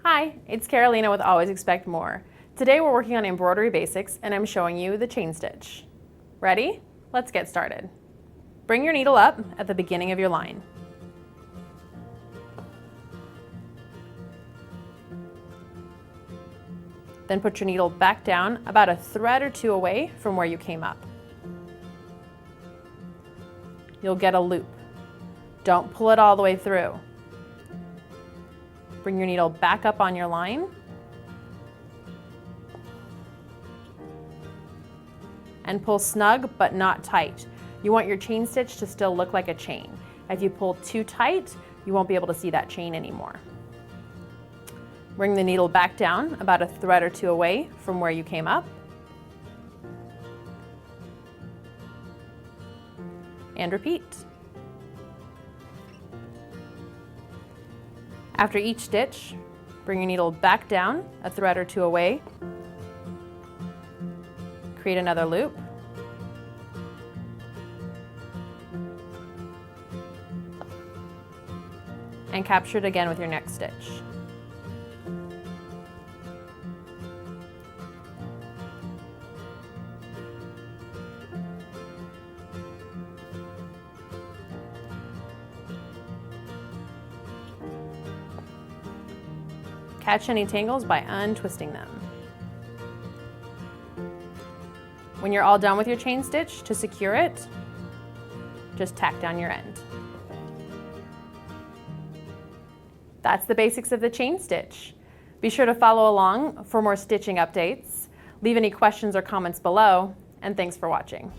Hi, it's Carolina with Always Expect More. Today we're working on embroidery basics and I'm showing you the chain stitch. Ready? Let's get started. Bring your needle up at the beginning of your line. Then put your needle back down about a thread or two away from where you came up. You'll get a loop. Don't pull it all the way through. Bring your needle back up on your line and pull snug but not tight. You want your chain stitch to still look like a chain. If you pull too tight, you won't be able to see that chain anymore. Bring the needle back down about a thread or two away from where you came up. And repeat. After each stitch, bring your needle back down a thread or two away. Create another loop. And capture it again with your next stitch. Catch any tangles by untwisting them. When you're all done with your chain stitch, to secure it, just tack down your end. That's the basics of the chain stitch. Be sure to follow along for more stitching updates. Leave any questions or comments below, and thanks for watching.